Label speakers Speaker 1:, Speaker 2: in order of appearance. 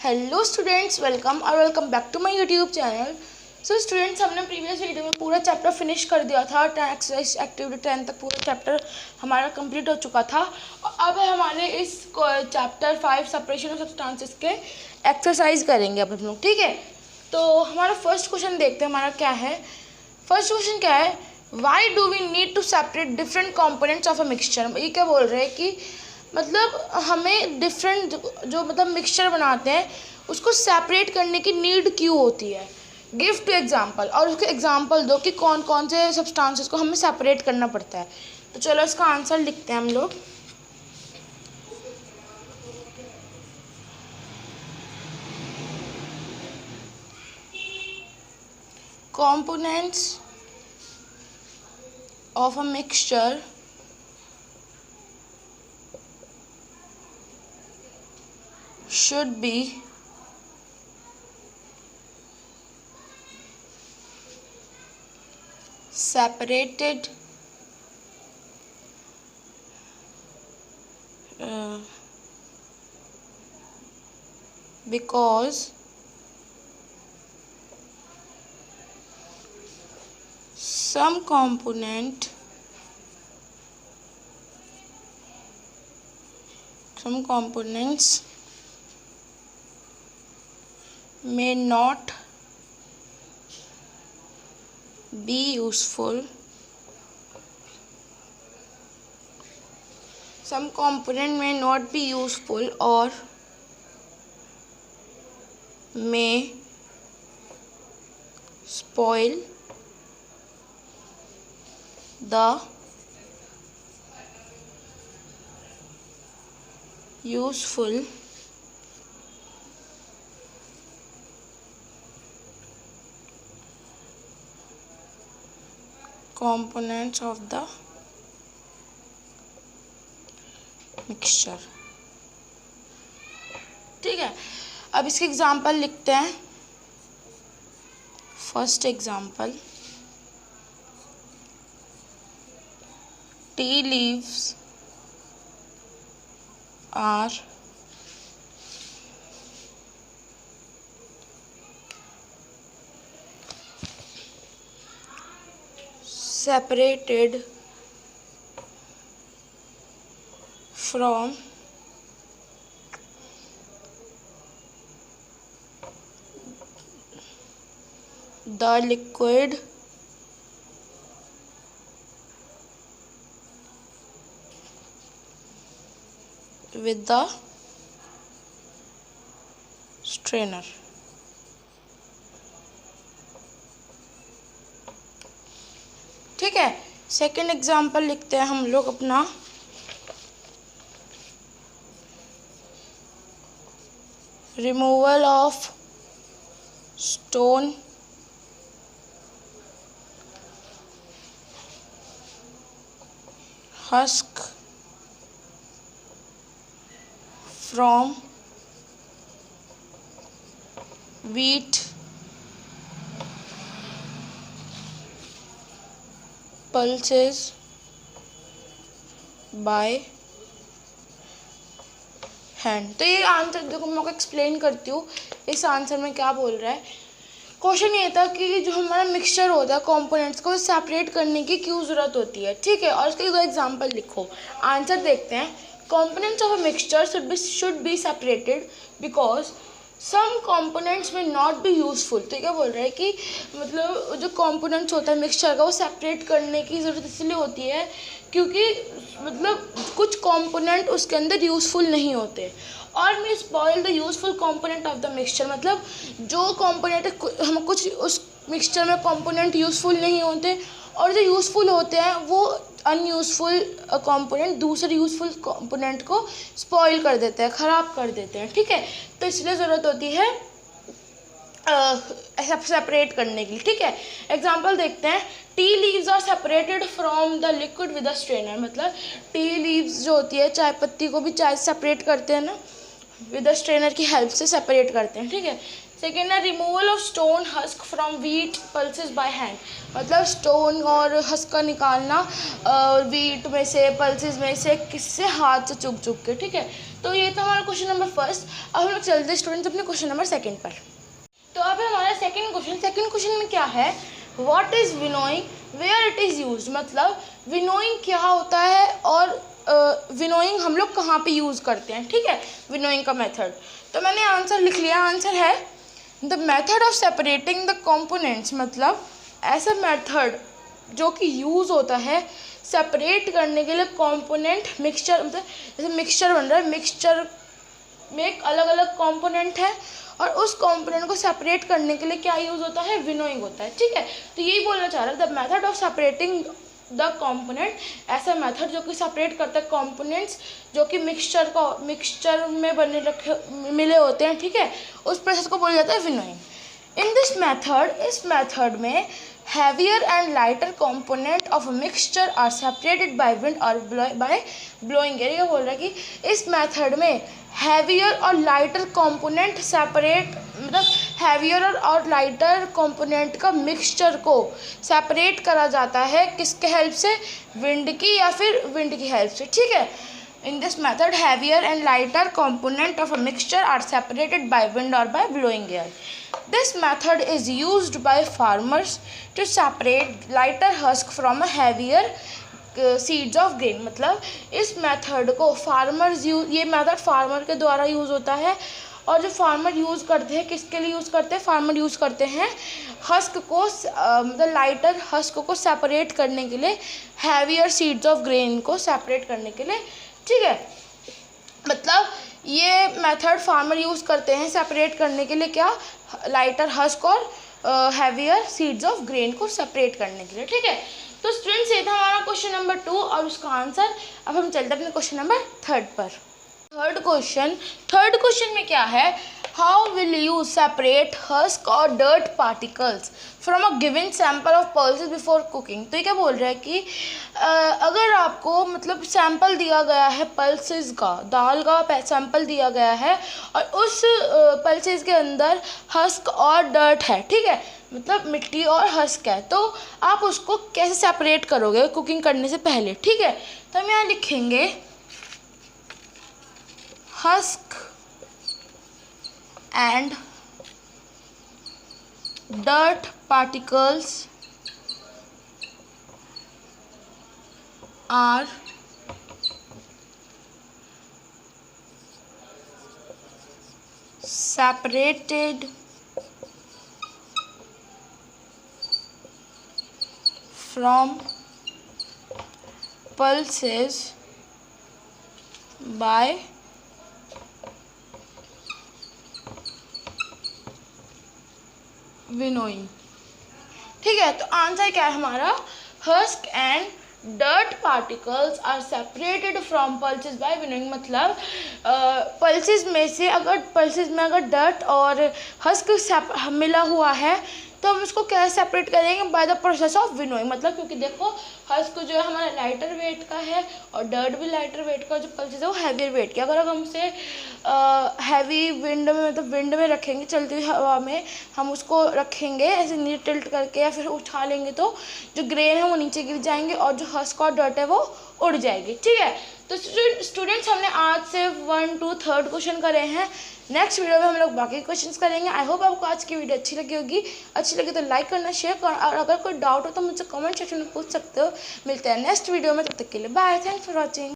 Speaker 1: Hello students, welcome back to my YouTube channel. So students, हमने previous video में पूरा chapter finish कर दिया था। एक्सरसाइज एक्टिविटी 10 तक पूरा चैप्टर हमारा कंप्लीट हो चुका था। और अब हमारे इस चैप्टर 5 सेपरेशन ऑफ सब्सटेंसेस के एक्सरसाइज करेंगे अब हम लोग, ठीक है। तो हमारा फर्स्ट क्वेश्चन देखते हैं हमारा क्या है। फर्स्ट क्वेश्चन क्या है, why do we need to separate different components of a mixture. ये क्या बोल रहे हैं कि मतलब हमें डिफरेंट जो मतलब मिक्सचर बनाते हैं उसको सेपरेट करने की नीड क्यों होती है। गिव टू एग्जाम्पल, और उसके एग्जाम्पल दो कि कौन कौन से सब्सटेंसेस को हमें सेपरेट करना पड़ता है। तो चलो इसका आंसर लिखते हैं हम लोग। components of a mixture should be separated because some components may not be useful. Some component may not be useful or may spoil the useful components of the mixture। ठीक है, अब इसके एग्जाम्पल लिखते हैं। First example, tea leaves are separated from the liquid with the strainer। ठीक है, second example लिखते हैं हम लोग अपना। Removal of stone husk from wheat pulses by hand. तो ये आंसर देखो, मैं आपको एक्सप्लेन करती हूँ इस आंसर में क्या बोल रहा है। क्वेश्चन ये था कि जो हमारा मिक्सचर होता है कंपोनेंट्स को सेपरेट करने की क्यों ज़रूरत होती है, ठीक है। और इसके दो एग्जांपल लिखो। आंसर देखते हैं। Components of a mixture should be separated because some components may not be useful. तो क्या बोल रहा है कि मतलब जो कंपोनेंट्स होता है मिक्सचर का वो सेपरेट करने की ज़रूरत इसलिए होती है क्योंकि मतलब कुछ कंपोनेंट उसके अंदर यूज़फुल नहीं होते। और me spoil the useful component of the mixture, मतलब जो कंपोनेंट हम कुछ उस मिक्सचर में कंपोनेंट यूज़फुल नहीं होते और जो यूज़फुल होते हैं वो अनयूज़फुल कंपोनेंट दूसरे यूज़फुल कंपोनेंट को स्पॉइल कर देते हैं, ख़राब कर देते हैं, ठीक है। तो इसलिए ज़रूरत होती है सेपरेट करने के लिए, ठीक है। एग्जांपल देखते हैं। Tea leaves are separated from the liquid with a strainer, मतलब टी लीव्स जो होती है चाय पत्ती को भी चाय से सेपरेट करते हैं ना, विद अ स्ट्रेनर की हेल्प से सेपरेट करते हैं, ठीक है। सेकेंड है removal of stone husk from wheat pulses by hand, मतलब स्टोन और हस्क का निकालना वीट में से पल्सेस में से किससे हाथ से चुभ के, ठीक है। तो ये था हमारा क्वेश्चन नंबर फर्स्ट। अब हम लोग चलते हैं स्टूडेंट्स अपने क्वेश्चन नंबर सेकंड पर। तो अब है हमारा सेकंड क्वेश्चन में क्या है, what is winnowing, where it is use. मतलब विनोइंग क्या होता है और विनोइंग हम लोग कहाँ पे यूज़ करते हैं, ठीक है, विनोइंग का मेथड। तो मैंने आंसर लिख लिया, आंसर है the method of separating the components. मतलब ऐसा मेथड जो कि यूज़ होता है सेपरेट करने के लिए कंपोनेंट, मिक्सचर, मतलब जैसे मिक्सचर बन रहा है, मिक्सचर में एक अलग अलग कंपोनेंट है और उस कंपोनेंट को सेपरेट करने के लिए क्या यूज़ होता है, विनोइंग होता है, ठीक है। तो यही बोलना चाह रहा है, the method of separating the component, ऐसा मेथड जो कि सेपरेट करता है कंपोनेंट्स जो कि मिक्सचर में बने रखे मिले होते हैं, ठीक है, उस प्रोसेस को बोला जाता है विनोइंग। इन दिस मेथड, इस मेथड में heavier and lighter component of a mixture are separated by wind or by blowing air। ये बोल रहा है कि इस मेथड में heavier और lighter component separate, मतलब heavier और lighter component का mixture को separate करा जाता है किसके हेल्प से, विंड की या फिर विंड की हेल्प से, ठीक है। In this method, heavier and lighter component of a mixture are separated by wind or by blowing air. This method is used by farmers to separate lighter husk from a heavier seeds of grain। मतलब इस method को ये method farmer के द्वारा use होता है और जो फार्मर यूज़ करते हैं, किसके लिए यूज़ करते हैं, फार्मर यूज़ करते हैं हस्क को, मतलब लाइटर हस्क को सेपरेट करने के लिए, हैवियर सीड्स ऑफ ग्रेन को सेपरेट करने के लिए, ठीक है। मतलब ये मेथड फार्मर यूज़ करते हैं सेपरेट करने के लिए, क्या, लाइटर हस्क और हैवियर सीड्स ऑफ ग्रेन को सेपरेट करने के लिए, ठीक है। तो स्टूडेंट्स ये था हमारा क्वेश्चन नंबर 2 और उसका आंसर। अब हम चलते हैं अपने क्वेश्चन नंबर 3 पर। थर्ड क्वेश्चन में क्या है, how will you separate husk और dirt particles from a given sample of pulses before cooking. तो ये क्या बोल रहा है कि अगर आपको मतलब सैम्पल दिया गया है पल्सेस का, दाल का सैम्पल दिया गया है और उस पल्सेस के अंदर हस्क और डर्ट है, ठीक है, मतलब मिट्टी और हस्क है, तो आप उसको कैसे सेपरेट करोगे कुकिंग करने से पहले, ठीक है। तो हम यहाँ लिखेंगे husk and dirt particles are separated from pulses by winnowing, ठीक है। तो आंसर क्या है हमारा, husk and dirt particles are separated from pulses by winnowing. मतलब पल्सेस में अगर डर्ट और हस्क मिला हुआ है तो हम उसको कैसे सेपरेट करेंगे, by the process of winnowing. मतलब क्योंकि देखो हस्क जो है हमारा लाइटर वेट का है और डर्ट भी लाइटर वेट का, जो पल्सेस है वो हैवियर वेट की। अगर हम उसे हैवी विंड में, मतलब विंड में रखेंगे, चलती हुई हवा में हम उसको रखेंगे ऐसे नीचे टिल्ट करके या फिर उठा लेंगे तो जो ग्रेन है वो नीचे गिर जाएंगे और जो हस्क और डर्ट है वो उड़ जाएगी, ठीक है। तो स्टूडेंट्स हमने आज से 1 to 3 क्वेश्चन करे हैं। नेक्स्ट वीडियो में हम लोग बाकी क्वेश्चंस करेंगे। आई होप आपको आज की वीडियो अच्छी लगी होगी। अच्छी लगी तो लाइक करना, शेयर करना और अगर कोई डाउट हो तो मुझसे कमेंट सेक्शन में पूछ सकते हो। मिलते हैं नेक्स्ट वीडियो में, तब तक के लिए बाय, थैंक्स फॉर वॉचिंग।